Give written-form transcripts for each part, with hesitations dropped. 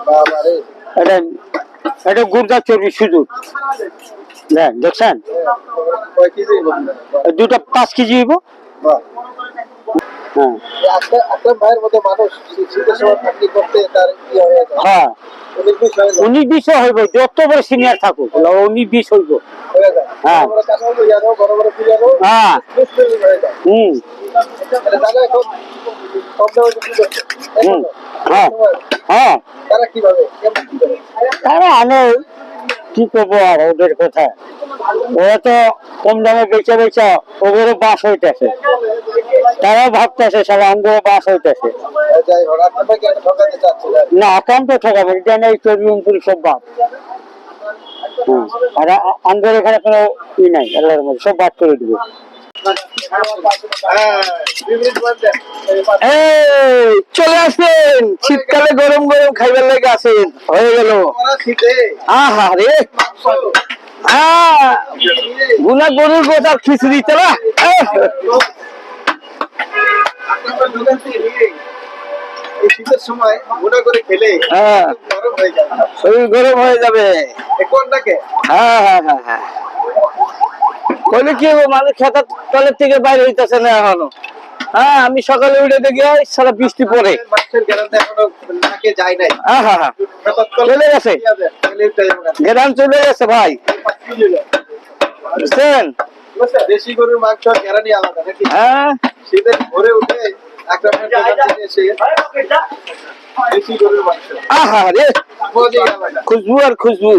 বাবারে এটা এটা গুর্দা চর্বি শুধু দেখ দেখছেন কয় কেজি বললেন? দুটো 5 কেজি হইব। বাহ। হ্যাঁ আকরাম ভাইয়ের মতো মানুষ শীতের সময় চাকরি করতে তার কি হয়ে যায়? হ্যাঁ 19-20 হয়ে যায়। 19-20 হইব, যত বড় সিনিয়র থাকুক 19-20 হইব। হয়ে যায়। হ্যাঁ। বড় বড় কাঁচামাল ইয়ারও বড় বড় প্লেয়ারও হ্যাঁ। হয়ে যায়। তাহলে তারা এখন কম দামে বিক্রি করছে। এখন হ্যাঁ হ্যাঁ তারা কিভাবে কেমন কি করে? তারা আমি কি করবো আর ওদের কথা, ওরা তো কম দামে বেচা বেচা ওদেরও বাস হইতেছে, তারাও ভাবতেছে সব আমগুলো বাস হইতেছে। যাই হোক আপনাকে একটা ঠকাতে চাচ্ছিলেন। না অকান্ত ঠকাবে, এটা নেই চর্বি অঙ্কুরি সব বাদ। আর আমাদের এখানে কোনো ই নাই, আল্লাহর মধ্যে সব বাদ করে দিবে। চলে আসেন, শীতকালে গরম গরম খাইবার লেগে আসেন, হয়ে গেল। আহা রে গুনা গরুর গোটা খিচুড়ি চলা শীতের সময় মোটা করে খেলে গরম হয়ে যাবে, শরীর গরম হয়ে যাবে। কোনটাকে হ্যাঁ হ্যাঁ হ্যাঁ হ্যাঁ বলে কি হবো, মানুষ খেতার তলের থেকে বাইরে হইতেছে না এখনো। হ্যাঁ আমি সকালে উঠে দেখি সারা বৃষ্টি পড়ে, মানুষের গ্যারান্টি এখনো নাকে যায় নাই। চলে গেছে গ্রাম, চলে গেছে ভাই, বুঝছেন? দেশি গরুর মাংস গ্যারান্টি আলাদা নাকি? হ্যাঁ শীতের ভোরে উঠে আকরামের দোকান থেকে এসে দেশি গরুর মাংস, আহা রে মজাই আলাদা। খুশবু আর খুশবু,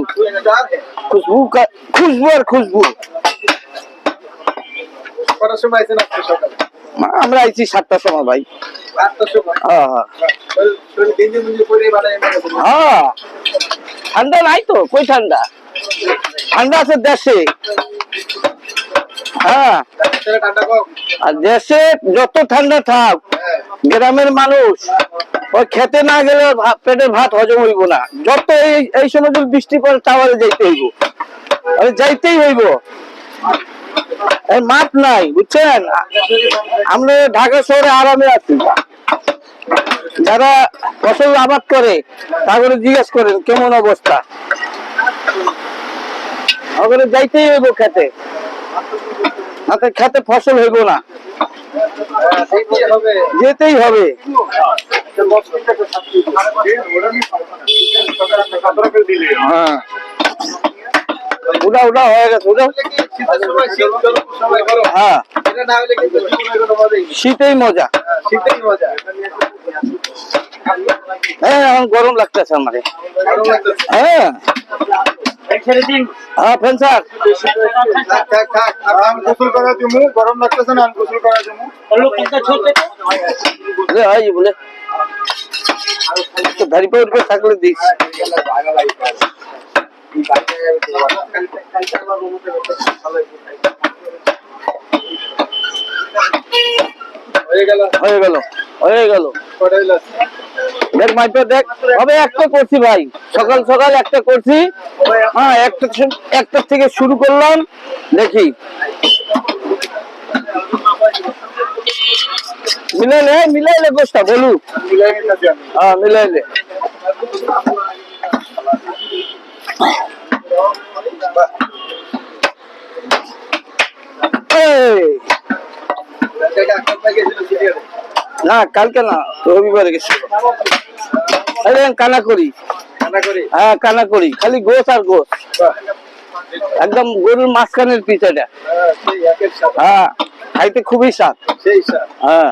খুশবু আর খুশবু। কটার সময় আছেন আজকে সকালে? আমরা আইছি 7টার সময় ভাই। 8টার সময়? হ্যাঁ হ্যাঁ শরীর গেঞ্জি মুঞ্জি পরে বানায় হ্যাঁ ঠান্ডা নাই তো, কই ঠান্ডা, ঠান্ডা আছে দেশে। হ্যাঁ ঠান্ডা কম। আর দেশে যত ঠান্ডা থাক, গ্রামের মানুষ ওই খেতে না গেলে পেটের ভাত হজম হইব না। যত এই সময় যদি বৃষ্টি পড়ে তাহলে যাইতে হইব, যাইতেই হইব, মাঠ নাই, বুঝছেন? আমরা ঢাকা শহরে আরামে আছি, যারা ফসল আবাদ করে তারপরে জিজ্ঞেস করেন কেমন অবস্থা, ওখানে যাইতেই হইব খেতে, খেতে ফসল হইব না, যেতেই হবে। হ্যাঁ উড়া উড়া হয়ে গেছে, হ্যাঁ শীতেই মজা, শীতেই মজা। হ্যাঁ এখন গরম লাগতেছে আমাদের। হ্যাঁ হ্যাঁ ফেন্সার গোসল করা দিমু, গরম লাগতেছে না, গোসল করা দিমু বলে ধারি পা উঠবে থাকলে দিস। হয়ে গেল হয়ে গেল হয়ে গেল দেখ মাইপে দেখ, হবে একটা করছি ভাই, সকাল সকাল একটা করছি। হ্যাঁ একটা থেকে শুরু করলাম, দেখি মিলাইলে গোষ্ঠটা বলু। হ্যাঁ মিলাইলে না, কালকে না, রবিবারে গেছিল। কানা করি, হ্যাঁ কানা করি, খালি গোস আর গোস, একদম গরুর মাঝখানের পিছাটা। হ্যাঁ খাইতে খুবই স্বাদ। হ্যাঁ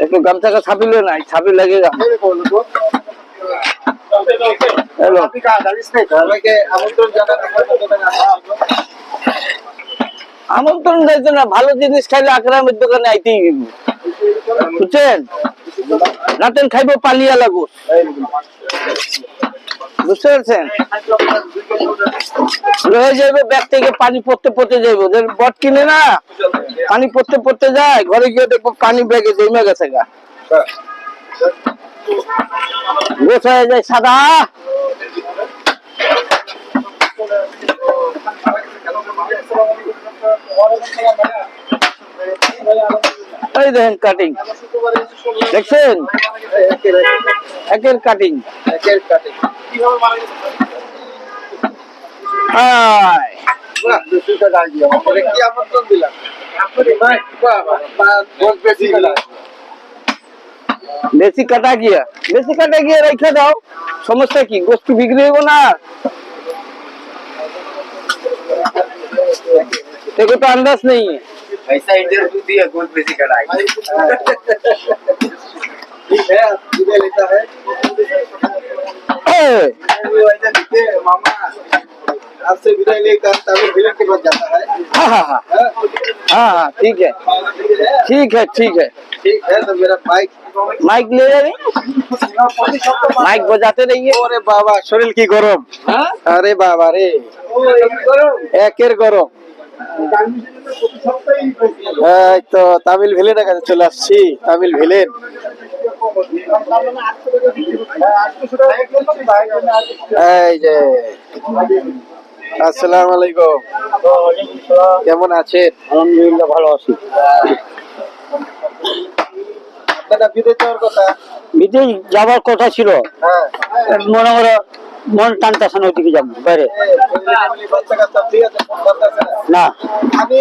একটু গামছাটা ছাপিলে নাই, ছাপি লাগে আমন্ত্রণ যাইতো না, ভালো জিনিস খাইলে আকরামের দোকানে আইতেই বুঝছেন? রাতেন খাইবো পালিয়া লাগো, বুঝতে পারছেন? রয়ে যাবে ব্যাগ থেকে পানি পড়তে পড়তে যাইবো, বট কিনে না পানি পড়তে পড়তে যায়, ঘরে গিয়ে দেখবো পানি ব্যাগে জমে গেছে গা, গোছ হয়ে যায় সাদা। এই দেখেন কাটিং, দেখছেন একের কাটিং। বেশি কাটা গিয়া রেখে দাও, সমস্যা কি? গোস্ত বিক্রি হইব না, देखो तो अंदाज नहीं है। ऐसा इंटरव्यू दिया गोल बेसी का ठीक है, विजय लेता है। ऐसा दिखते मामा, आपसे विजय लेकर तमिल विलन के पास जाता है। हाँ हाँ हाँ हाँ, ठीक है ठीक है ठीक है ठीक है, तो मेरा बाइक माइक ले रहे, माइक बजाते रहिए। अरे बाबा शरीर की गरम, अरे बाबा रे একের গরম। এই তো তামিল ভিলেনের কাছে চলে আসছি, তামিল ভিলেন। এই যে আসসালামু আলাইকুম, কেমন আছেন? আলহামদুলিল্লাহ ভালো আছি। আপনারা বিদেশ যাওয়ার কথা? বিদেশ যাওয়ার কথা ছিল, হ্যাঁ, মনে করো মন টানতেছে না ওইদিকে যাবো বাইরে। বাচ্চা কাচ্চা ঠিক আছে, ফোন করতেছে না। না। আমি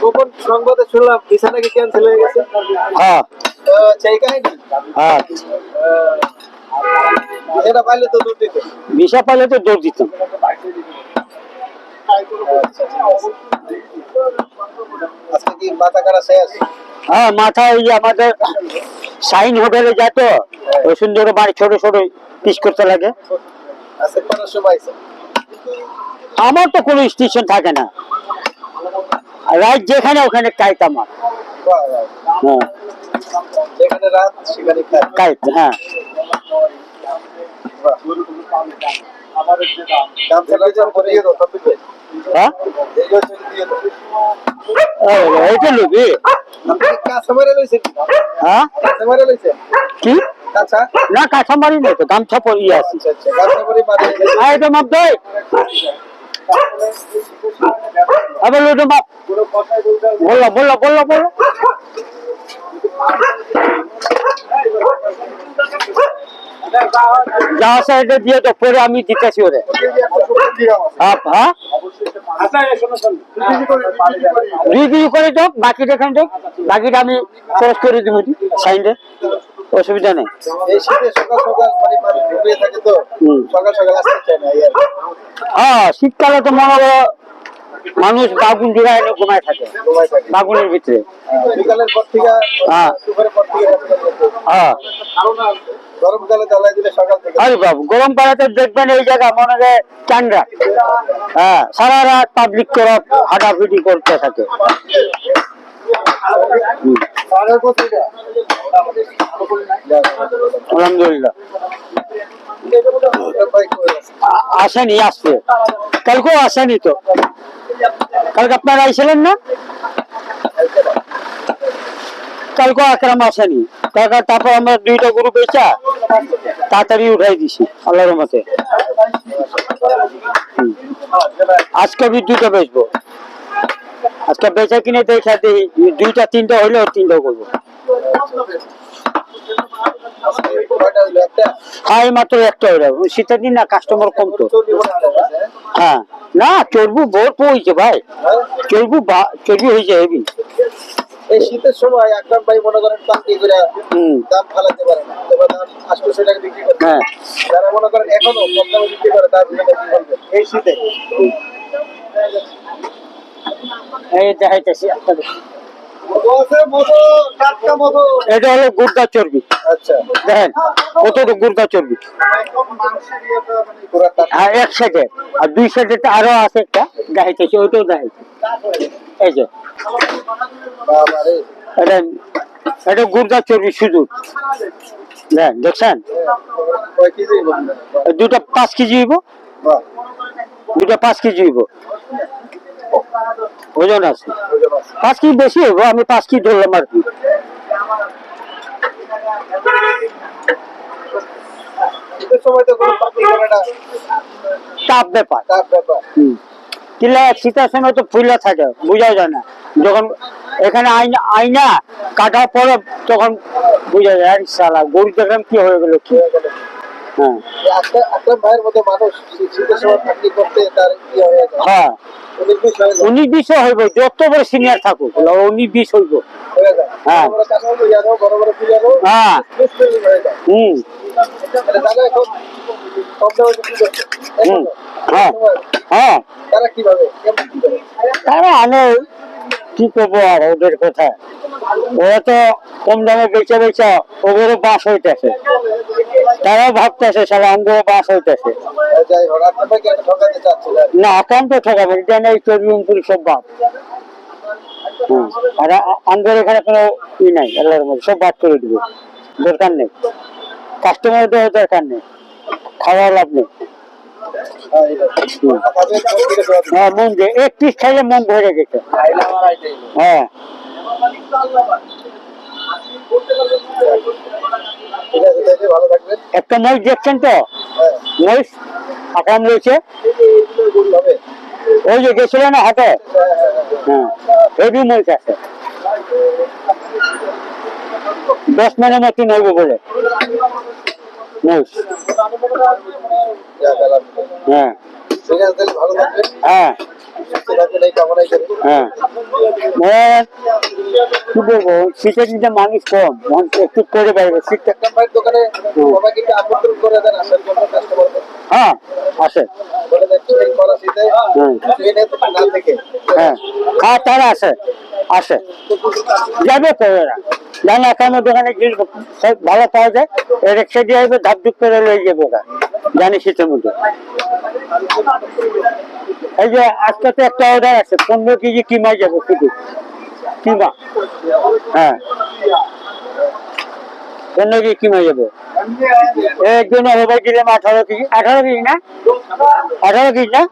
গোপন সংবাদে শুনলাম ভিসা নাকি ক্যান্সেল হয়ে গেছে। হ্যাঁ সেই কাহিনী। হ্যাঁ, এটা পাইলে তো দূর দিতে। ভিসা পাইলে তো দৌড় দিতাম। আজকে কি মাথা কাটা শেষ? হ্যাঁ, মাথা ওই যে আমাদের শাইন হোটেলে যায় তো, ওই সুন্দর বাড়ি ছোট ছোট পিস করতে লাগে। আজকে কোন সময় আছে? আমার তো কোনো স্টেশন থাকে না, রাত যেখানে ওখানে কাইত আমার। বাহ, বাহ। হ্যাঁ যেখানে রাত সেখানে খায়। কাইত, হ্যাঁ। বাহ। দাম চলে যাওয়ার পরে দিয়ে দাও, সব দিবে। হ্যাঁ এই হচ্ছে দিয়ে দাও। এইটা লবি। আপনি কি কাঁচামারে লইছেন? হ্যাঁ কাঁচামারে লইছেন? কি কাঁচা? না, কাঁচামারি নেই তো, গামছা পরিয়ে আছে। আচ্ছা আচ্ছা, কাঁচামারে মানে হ্যাঁ, এটা মাপ দেয় আবার লোটো মাপ। বললো বললো বললো বললো যা সাইডে দিয়ে তো পরে আমি দিতেছি ওরে। হ্যাঁ 2 কেজি করে দাও, বাকিটা এখানে দাও, বাকিটা আমি খরচ করে দিব সাইডে, অসুবিধা নেই। এই শীতে সকাল সকাল মানে মানুষ ঘুমিয়ে থাকে তো, সকাল সকাল আসতে চায় না। হ্যাঁ, শীতকালে তো মনে করো মানুষ বাগুন জোড়া এনে ঘুমায় থাকে বাগুনের ভিতরে। বিকালের পর থেকে, হ্যাঁ দুপুরের পর থেকে হ্যাঁ। গরমকালে জ্বালাই দিলে সকাল থেকে। আরে বাবু, গরম পাড়াতে দেখবেন এই জায়গা মনে হয় চান্ডা। হ্যাঁ, সারা রাত পাবলিক করে হাঁটাফিটি করতে থাকে। আলহামদুলিল্লাহ আসেনি, আসছে কালকেও আসেনি তো। কালকে আপনারা আইছিলেন না? কালকে আকরাম আসেনি, তারপর আমরা 2টা গরু বেচা তাড়াতাড়ি উঠাই দিছি আল্লাহর রহমতে। আজকে আমি 2টা বেচবো, আজকে বেচা কিনে দেখা দিই 2টা 3টা হইলে 3টা করবো। হ্যাঁ, মাত্র একটা হইল, শীতের দিন না, কাস্টমার কম তো। হ্যাঁ না, চর্বি বহুত হয়েছে ভাই, চর্বি হয়েছে হেভি। এই শীতের সময় আকরাম ভাই মনে করেন পান্তি করে দাম ফালাতে পারে না, তবে দাম 800 টাকা বিক্রি করে। হ্যাঁ, যারা মনে করেন এখনো কম দামে বিক্রি করে তার জন্য কি বলবেন এই শীতে? এই দেখাইতেছি আপনাদের, মধু আছে, মধু, টাটকা মধু। এটা হলো গুর্দা চর্বি। আচ্ছা, দেখেন কতটুকু গুর্দা চর্বি। পুরো টাটকা। আর এক সাইডে, আর 2 সাইডে আরো আছে একটা দেখাইতেছি, ওইটাও দেখাইছি। এই যে বাবা রে, এটা গুর্দা চর্বি শুধু, দেখছেন? কয় কেজি বললেন? 2টা 5 কেজি হইব, বাহ, 2টা 5 কেজি হইব, ওজন আছে। ওজন আছে। 5 কেজি বেশি হইব, আমি 5 কেজি ধরলাম আর কি। শীতের সময় তো কোনো পান্তি করাটা টাফ ব্যাপার। টাফ ব্যাপার। কিলা শীতের সময় তো ফুলা থাকে, বোঝাও যায় না, যখন এখানে আইনা আইনা কাটার পরে তখন বুঝা যায় আরে শালা গরু দেখলাম কি হয়ে গেল কি হ্যাঁ আকরাম ভাইয়ের মতো মানুষ শীতের সময় চাকরি করতে তার কি হয়ে যায় হ্যাঁ 19-20 হয়ে যায় 19-20 হইব যত বড় সিনিয়র থাকুক 19-20 হইব হয়ে যায় হ্যাঁ। বড় বড় কাস্টমার জানো বড় বড় প্লেয়ারও হ্যাঁ হয়ে যায় হুম তাহলে এখন কম দামে বিক্রি করছে হুম হ্যাঁ হ্যাঁ তারা কিভাবে কেমন কি করে তারা আনে কি করবো আর ওদের কথা ওরা তো কম দামে বেচে বেচা ওদেরও বাস হইতেছে তারাও ভাবতেছে সব অঙ্গও বাস হইতেছে যাই হোক আপনারা কি একটা ঠকাতে চাচ্ছেন আর কি? না কম তো ঠকাবে জানে এই চর্বি সব বাদ আর আমাদের এখানে কোনো ই নাই আল্লাহর মধ্যে সব বাদ করে দিবে দরকার নেই কাস্টমার দেওয়ার দরকার নেই খাওয়া লাভ নেই হ্যাঁ, এটা। তাদের কোন দিকে দেওয়া হ্যাঁ মন যে এক পিস খাইলে মন ভরে গেছে হ্যাঁ ঠিক আছে তাহলে ভালো থাকবেন একটা মহিষ দেখছেন তো হ্যাঁ মহিষ আকাম রয়েছে এইগুলো গরু হবে ওই যে গেছিল না হাতে হ্যাঁ হেভি মহিষ আছে 10 মনের মতন হইব বলে মহিষ যাক, আলহামদুলিল্লাহ। হ্যাঁ ঠিক আছে তাহলে ভালো থাকবেন হ্যাঁ সুস্থ থাকবেন এই কামনাই করি হ্যাঁ কি বলবো শীতের দিনে মানুষ কম মানুষ একটু করে বাইরে শীতটা আকরাম ভাইয়ের দোকানে সবাইকে একটু আমন্ত্রণ করে দেন আসার জন্য কাস্টমারদের হ্যাঁ আসে বলে দেন চিকেন করা শীতে ট্রেনে না থেকে হ্যাঁ হ্যাঁ তারা আসে আসে যাবে তো এরা জানে এখানে দোকানে জিনিস সব ভালো পাওয়া যায় রিক্সা দিয়ে আসবে ধাপ ধুপ করে লয়ে যাবে ওরা জানি শীতের মধ্যে এই যে আজকে তো একটা অর্ডার আছে 15 কেজি কিমা যাবো শুধু কিমা হ্যাঁ 15 কেজি কিমা যাবো একজন হবে দিলাম 18 কেজি 18 কেজি না 18 কেজি না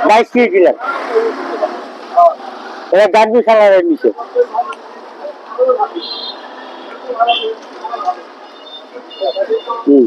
22 কেজি দিলাম এরা গান্ধী সালারের নিচে হুম